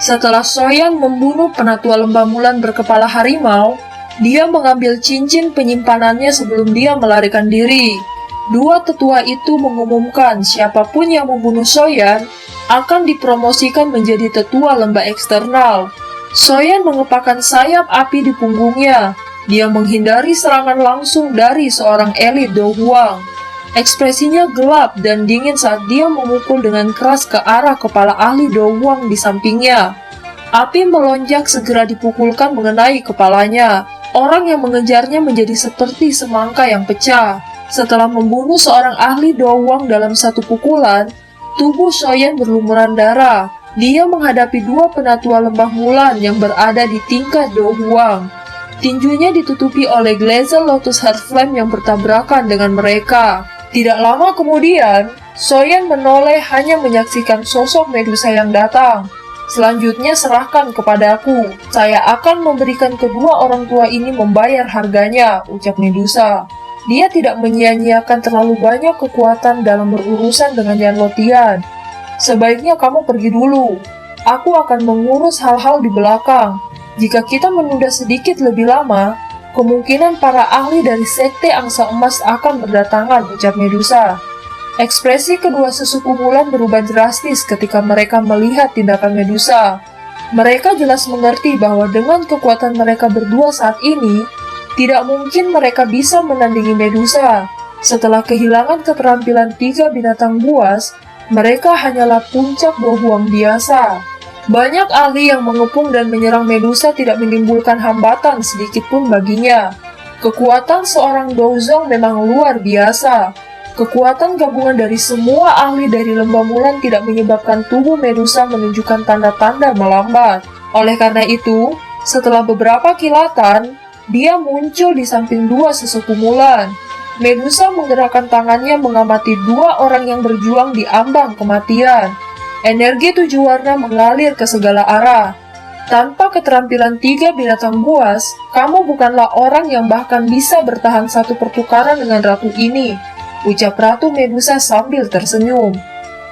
Setelah Soyan membunuh penatua lembah Mulan berkepala harimau, dia mengambil cincin penyimpanannya sebelum dia melarikan diri. Dua tetua itu mengumumkan siapapun yang membunuh Soyan akan dipromosikan menjadi tetua lembah eksternal. Soyan mengepakkan sayap api di punggungnya. Dia menghindari serangan langsung dari seorang elit Do Huang. Ekspresinya gelap dan dingin saat dia memukul dengan keras ke arah kepala ahli Do Huang di sampingnya. Api melonjak segera dipukulkan mengenai kepalanya. Orang yang mengejarnya menjadi seperti semangka yang pecah. Setelah membunuh seorang ahli Do Huang dalam satu pukulan, tubuh Soyan berlumuran darah. Dia menghadapi dua penatua lembah Mulan yang berada di tingkat Do Huang. Tinjunya ditutupi oleh Glacial Lotus Heart Flame yang bertabrakan dengan mereka. Tidak lama kemudian, Soyan menoleh hanya menyaksikan sosok Medusa yang datang. Selanjutnya serahkan kepadaku. Saya akan memberikan kedua orang tua ini membayar harganya, ucap Medusa. Dia tidak menyia-nyiakan terlalu banyak kekuatan dalam berurusan dengan Yan Lotian. Sebaiknya kamu pergi dulu. Aku akan mengurus hal-hal di belakang. Jika kita menunda sedikit lebih lama, kemungkinan para ahli dari Sekte Angsa Emas akan berdatangan, ucap Medusa. Ekspresi kedua sesuku Mulan berubah drastis ketika mereka melihat tindakan Medusa. Mereka jelas mengerti bahwa dengan kekuatan mereka berdua saat ini, tidak mungkin mereka bisa menandingi Medusa. Setelah kehilangan keterampilan tiga binatang buas, mereka hanyalah puncak Do Huang biasa. Banyak ahli yang mengepung dan menyerang Medusa tidak menimbulkan hambatan sedikitpun baginya. Kekuatan seorang Douzong memang luar biasa. Kekuatan gabungan dari semua ahli dari lembah Mulan tidak menyebabkan tubuh Medusa menunjukkan tanda-tanda melambat. Oleh karena itu, setelah beberapa kilatan, dia muncul di samping dua sesepuh Mulan. Medusa menggerakkan tangannya mengamati dua orang yang berjuang di ambang kematian. Energi tujuh warna mengalir ke segala arah. Tanpa keterampilan tiga binatang buas, kamu bukanlah orang yang bahkan bisa bertahan satu pertukaran dengan ratu ini, ucap Ratu Medusa sambil tersenyum.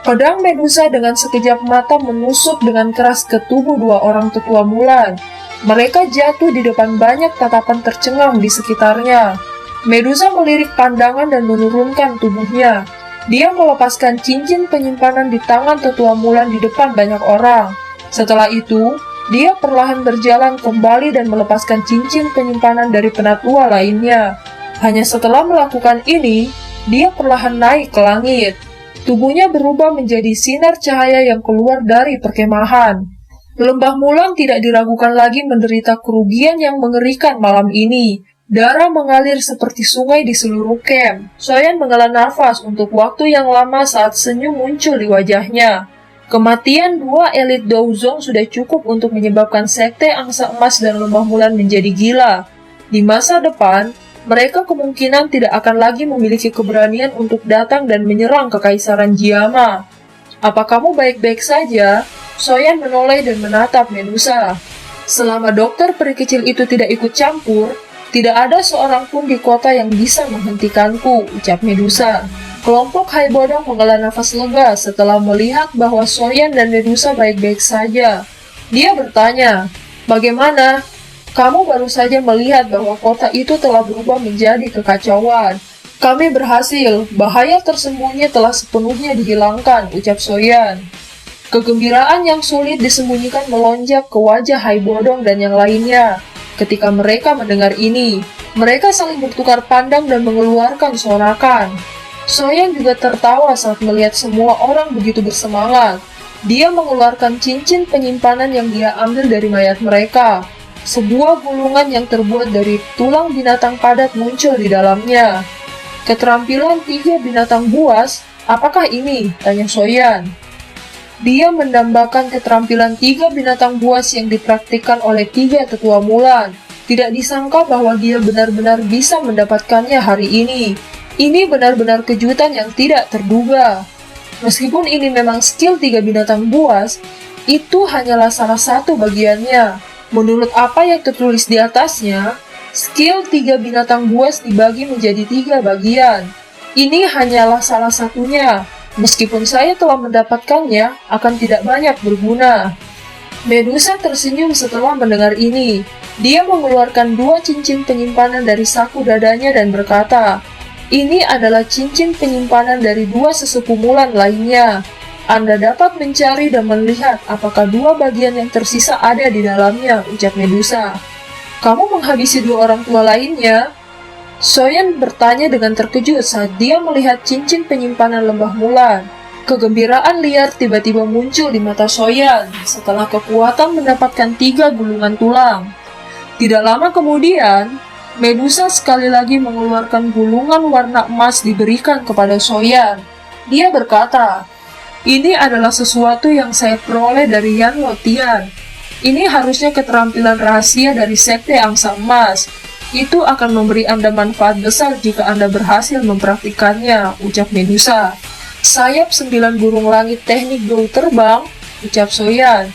Pedang Medusa dengan sekejap mata menusuk dengan keras ke tubuh dua orang tetua Mulan. Mereka jatuh di depan banyak tatapan tercengang di sekitarnya. Medusa melirik pandangan dan menurunkan tubuhnya. Dia melepaskan cincin penyimpanan di tangan tetua Mulan di depan banyak orang. Setelah itu, dia perlahan berjalan kembali dan melepaskan cincin penyimpanan dari penatua lainnya. Hanya setelah melakukan ini, dia perlahan naik ke langit. Tubuhnya berubah menjadi sinar cahaya yang keluar dari perkemahan. Lembah Mulan tidak diragukan lagi menderita kerugian yang mengerikan malam ini. Darah mengalir seperti sungai di seluruh camp. Soyan menghela nafas untuk waktu yang lama saat senyum muncul di wajahnya. Kematian dua elit Douzong sudah cukup untuk menyebabkan Sekte Angsa Emas dan Lembah Mulan menjadi gila. Di masa depan, mereka kemungkinan tidak akan lagi memiliki keberanian untuk datang dan menyerang Kekaisaran Jiama. Apa kamu baik-baik saja? Soyan menoleh dan menatap Medusa. Selama dokter peri kecil itu tidak ikut campur, tidak ada seorang pun di kota yang bisa menghentikanku, ucap Medusa. Kelompok Hai Bodong menghela nafas lega setelah melihat bahwa Soyan dan Medusa baik-baik saja. Dia bertanya, bagaimana? Kamu baru saja melihat bahwa kota itu telah berubah menjadi kekacauan. Kami berhasil, bahaya tersembunyi telah sepenuhnya dihilangkan, ucap Soyan. Kegembiraan yang sulit disembunyikan melonjak ke wajah Hai Bodong dan yang lainnya. Ketika mereka mendengar ini, mereka saling bertukar pandang dan mengeluarkan sorakan. Soyan juga tertawa saat melihat semua orang begitu bersemangat. Dia mengeluarkan cincin penyimpanan yang dia ambil dari mayat mereka. Sebuah gulungan yang terbuat dari tulang binatang padat muncul di dalamnya. Keterampilan tiga binatang buas, apakah ini? Tanya Soyan. Dia mendambakan keterampilan tiga binatang buas yang dipraktikkan oleh tiga tetua Mulan. Tidak disangka bahwa dia benar-benar bisa mendapatkannya hari ini. Ini benar-benar kejutan yang tidak terduga. Meskipun ini memang skill tiga binatang buas, itu hanyalah salah satu bagiannya. Menurut apa yang tertulis di atasnya, skill tiga binatang buas dibagi menjadi 3 bagian. Ini hanyalah salah satunya. Meskipun saya telah mendapatkannya, akan tidak banyak berguna. Medusa tersenyum setelah mendengar ini. Dia mengeluarkan 2 cincin penyimpanan dari saku dadanya dan berkata, "Ini adalah cincin penyimpanan dari 2 sesepuh Mulan lainnya. Anda dapat mencari dan melihat apakah 2 bagian yang tersisa ada di dalamnya," ucap Medusa. "Kamu menghabisi 2 orang tua lainnya?" Soyan bertanya dengan terkejut saat dia melihat cincin penyimpanan lembah Mulan. Kegembiraan liar tiba-tiba muncul di mata Soyan setelah kekuatan mendapatkan 3 gulungan tulang. Tidak lama kemudian, Medusa sekali lagi mengeluarkan gulungan warna emas diberikan kepada Soyan. Dia berkata, "Ini adalah sesuatu yang saya peroleh dari Yan Lotian. Ini harusnya keterampilan rahasia dari Sekte Angsa Emas. Itu akan memberi Anda manfaat besar jika Anda berhasil mempraktikannya," ucap Medusa. "Sayap 9 burung langit teknik gou terbang," ucap Soyan.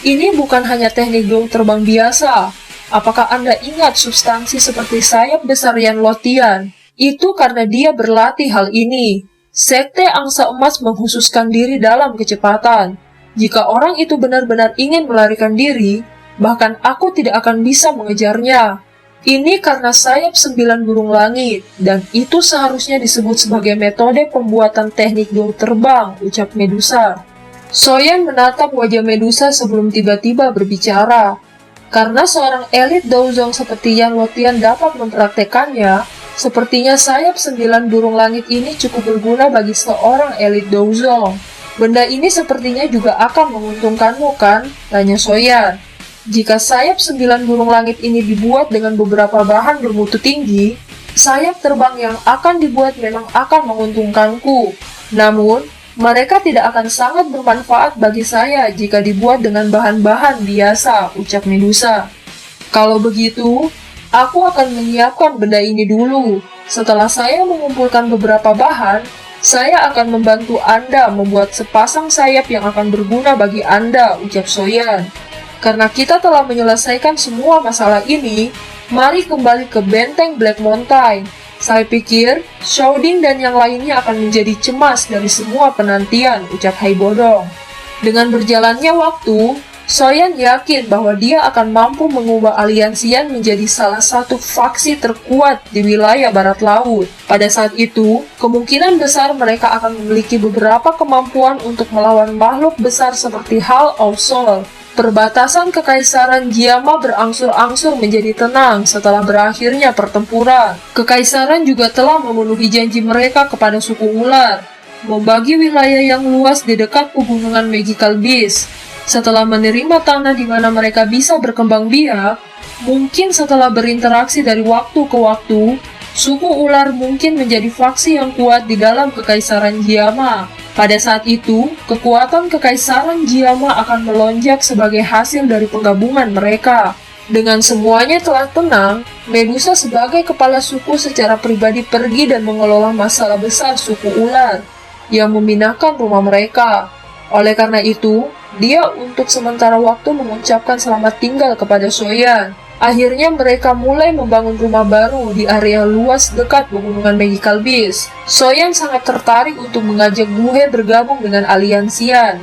"Ini bukan hanya teknik gou terbang biasa. Apakah Anda ingat substansi seperti sayap besar Yan Lotian? Itu karena dia berlatih hal ini. Sekte Angsa Emas mengkhususkan diri dalam kecepatan. Jika orang itu benar-benar ingin melarikan diri, bahkan aku tidak akan bisa mengejarnya. Ini karena sayap 9 burung langit, dan itu seharusnya disebut sebagai metode pembuatan teknik gou terbang," ucap Medusa. Soyan menatap wajah Medusa sebelum tiba-tiba berbicara. Karena seorang elit douzong seperti Yan Lotian dapat mempraktekannya, sepertinya sayap 9 burung langit ini cukup berguna bagi seorang elit douzong. "Benda ini sepertinya juga akan menguntungkanmu, kan?" tanya Soyan. "Jika sayap 9 burung langit ini dibuat dengan beberapa bahan bermutu tinggi, sayap terbang yang akan dibuat memang akan menguntungkanku. Namun, mereka tidak akan sangat bermanfaat bagi saya jika dibuat dengan bahan-bahan biasa," ucap Medusa. "Kalau begitu, aku akan menyiapkan benda ini dulu. Setelah saya mengumpulkan beberapa bahan, saya akan membantu Anda membuat sepasang sayap yang akan berguna bagi Anda," ucap Soyan. "Karena kita telah menyelesaikan semua masalah ini, mari kembali ke benteng Black Mountain. Saya pikir, Shouding dan yang lainnya akan menjadi cemas dari semua penantian," ucap Hai Bodong. Dengan berjalannya waktu, Soyan yakin bahwa dia akan mampu mengubah aliansian menjadi salah satu faksi terkuat di wilayah barat laut. Pada saat itu, kemungkinan besar mereka akan memiliki beberapa kemampuan untuk melawan makhluk besar seperti Hall of Soul. Perbatasan Kekaisaran Jiama berangsur-angsur menjadi tenang setelah berakhirnya pertempuran. Kekaisaran juga telah memenuhi janji mereka kepada suku ular, membagi wilayah yang luas di dekat pegunungan Magical Beast. Setelah menerima tanah di mana mereka bisa berkembang biak, mungkin setelah berinteraksi dari waktu ke waktu, suku ular mungkin menjadi faksi yang kuat di dalam Kekaisaran Jiama. Pada saat itu, kekuatan Kekaisaran Jiama akan melonjak sebagai hasil dari penggabungan mereka. Dengan semuanya telah tenang, Medusa sebagai kepala suku secara pribadi pergi dan mengelola masalah besar suku ular yang meminahkan rumah mereka. Oleh karena itu, dia untuk sementara waktu mengucapkan selamat tinggal kepada Soyan. Akhirnya mereka mulai membangun rumah baru di area luas dekat pegunungan Magical Beast. Soyan sangat tertarik untuk mengajak Guhe bergabung dengan aliansian.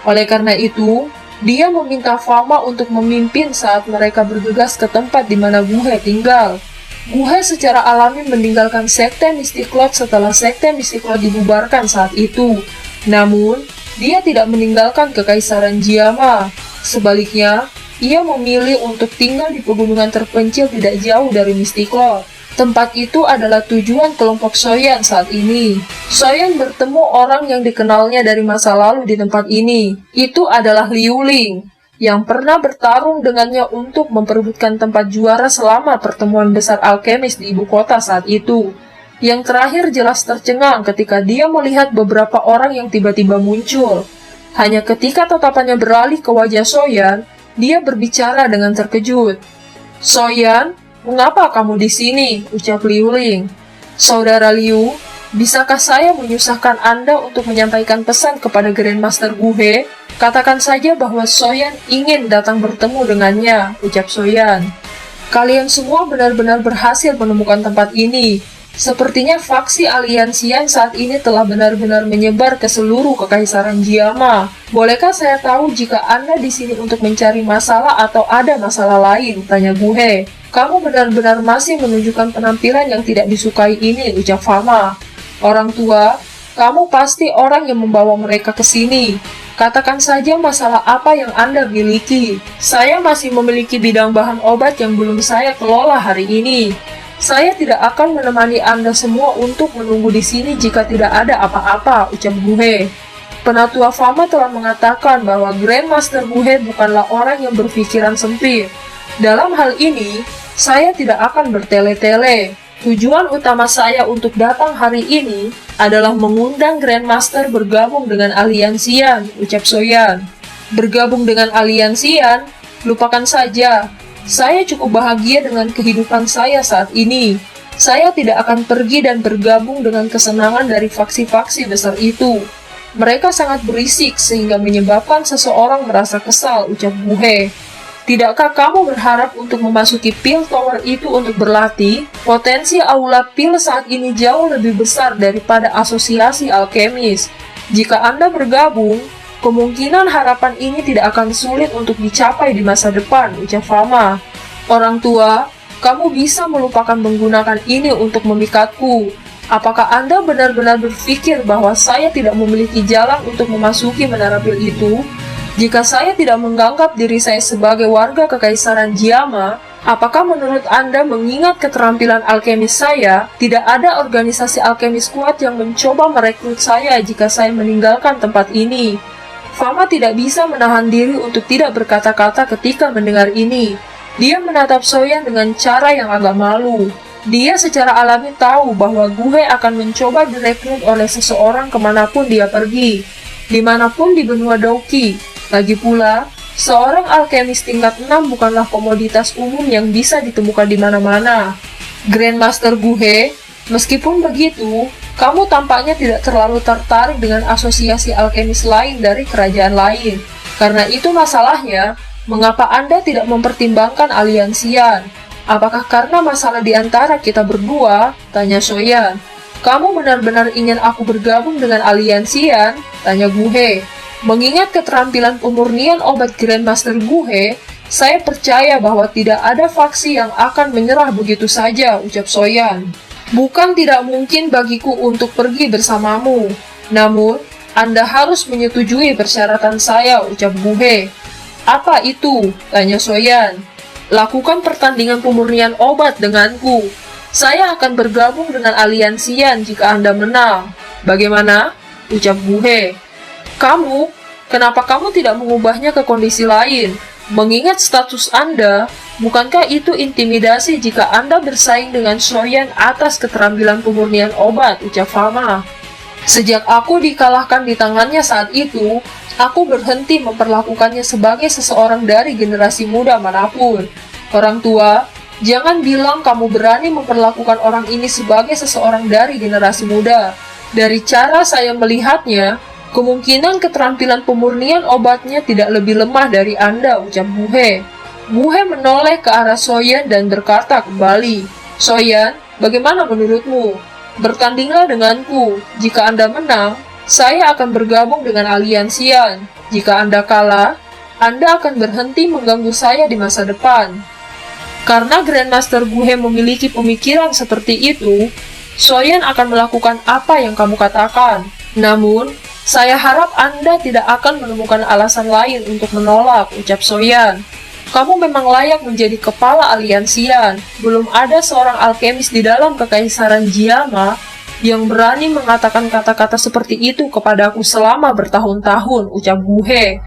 Oleh karena itu, dia meminta Fama untuk memimpin saat mereka bergegas ke tempat di mana Guhe tinggal. Guhe secara alami meninggalkan Sekte Mystic Lord setelah Sekte Mystic Lord dibubarkan saat itu. Namun, dia tidak meninggalkan Kekaisaran Jiama. Sebaliknya, ia memilih untuk tinggal di pegunungan terpencil tidak jauh dari Mystic Lord. Tempat itu adalah tujuan kelompok Soyan saat ini. Soyan bertemu orang yang dikenalnya dari masa lalu di tempat ini. Itu adalah Liu Ling, yang pernah bertarung dengannya untuk memperebutkan tempat juara selama pertemuan besar alkemis di ibu kota saat itu. Yang terakhir jelas tercengang ketika dia melihat beberapa orang yang tiba-tiba muncul. Hanya ketika tatapannya beralih ke wajah Soyan, dia berbicara dengan terkejut. "Soyan, mengapa kamu di sini?" ucap Liu Ling. "Saudara Liu, bisakah saya menyusahkan Anda untuk menyampaikan pesan kepada Grandmaster Guhe? Katakan saja bahwa Soyan ingin datang bertemu dengannya," ucap Soyan. "Kalian semua benar-benar berhasil menemukan tempat ini. Sepertinya faksi aliansian saat ini telah benar-benar menyebar ke seluruh kekaisaran Jiama. Bolehkah saya tahu jika Anda di sini untuk mencari masalah atau ada masalah lain? Tanya Guhe. Kamu benar-benar masih menunjukkan penampilan yang tidak disukai ini, ucap Fama. Orang tua, kamu pasti orang yang membawa mereka ke sini. Katakan saja masalah apa yang Anda miliki. Saya masih memiliki bidang bahan obat yang belum saya kelola hari ini. Saya tidak akan menemani Anda semua untuk menunggu di sini jika tidak ada apa-apa, ucap Guhe. Penatua Fama telah mengatakan bahwa Grandmaster Guhe bukanlah orang yang berpikiran sempit. Dalam hal ini, saya tidak akan bertele-tele. Tujuan utama saya untuk datang hari ini adalah mengundang Grandmaster bergabung dengan Aliansian, ucap Soyan. Bergabung dengan Aliansian? Lupakan saja. Saya cukup bahagia dengan kehidupan saya saat ini. Saya tidak akan pergi dan bergabung dengan kesenangan dari faksi-faksi besar itu. Mereka sangat berisik sehingga menyebabkan seseorang merasa kesal, ucap Guhe. Tidakkah kamu berharap untuk memasuki Pil Tower itu untuk berlatih? Potensi aula Pil saat ini jauh lebih besar daripada asosiasi alkemis. Jika Anda bergabung, kemungkinan harapan ini tidak akan sulit untuk dicapai di masa depan, ucap Fama. Orang tua, kamu bisa melupakan menggunakan ini untuk memikatku. Apakah Anda benar-benar berpikir bahwa saya tidak memiliki jalan untuk memasuki menara pil itu? Jika saya tidak menganggap diri saya sebagai warga kekaisaran Jiama, apakah menurut Anda mengingat keterampilan alkemis saya, tidak ada organisasi alkemis kuat yang mencoba merekrut saya jika saya meninggalkan tempat ini? Fama tidak bisa menahan diri untuk tidak berkata-kata ketika mendengar ini. Dia menatap Soyan dengan cara yang agak malu. Dia secara alami tahu bahwa Guhe akan mencoba direkrut oleh seseorang kemanapun dia pergi, dimanapun di benua Doki. Lagi pula, seorang alkemis tingkat 6 bukanlah komoditas umum yang bisa ditemukan di mana-mana. Grandmaster Guhe, meskipun begitu, kamu tampaknya tidak terlalu tertarik dengan asosiasi alkemis lain dari kerajaan lain. Karena itu masalahnya, mengapa Anda tidak mempertimbangkan Aliansian? Apakah karena masalah di antara kita berdua? Tanya Soyan. Kamu benar-benar ingin aku bergabung dengan Aliansian? Tanya Guhe. Mengingat keterampilan pemurnian obat Grandmaster Guhe, saya percaya bahwa tidak ada faksi yang akan menyerah begitu saja, ucap Soyan. Bukan tidak mungkin bagiku untuk pergi bersamamu. Namun, Anda harus menyetujui persyaratan saya, ucap Guhe. Apa itu? Tanya Soyan. Lakukan pertandingan pemurnian obat denganku. Saya akan bergabung dengan Aliansian jika Anda menang. Bagaimana? Ucap Guhe. Kenapa kamu tidak mengubahnya ke kondisi lain? Mengingat status Anda, bukankah itu intimidasi jika Anda bersaing dengan Soyan atas keterampilan pemurnian obat, ucap Fama. Sejak aku dikalahkan di tangannya saat itu, aku berhenti memperlakukannya sebagai seseorang dari generasi muda manapun. Orang tua, jangan bilang kamu berani memperlakukan orang ini sebagai seseorang dari generasi muda. Dari cara saya melihatnya, kemungkinan keterampilan pemurnian obatnya tidak lebih lemah dari Anda, ucap Guhe. Guhe menoleh ke arah Soyan dan berkata kembali, Soyan, bagaimana menurutmu? Bertandinglah denganku. Jika Anda menang, saya akan bergabung dengan Aliansian. Jika Anda kalah, Anda akan berhenti mengganggu saya di masa depan. Karena Grandmaster Guhe memiliki pemikiran seperti itu, Soyan akan melakukan apa yang kamu katakan. Namun, saya harap Anda tidak akan menemukan alasan lain untuk menolak, ucap Soyan. Kamu memang layak menjadi kepala Aliansian. Belum ada seorang alkemis di dalam kekaisaran Jiama yang berani mengatakan kata-kata seperti itu kepadaku selama bertahun-tahun, ucap Guhe.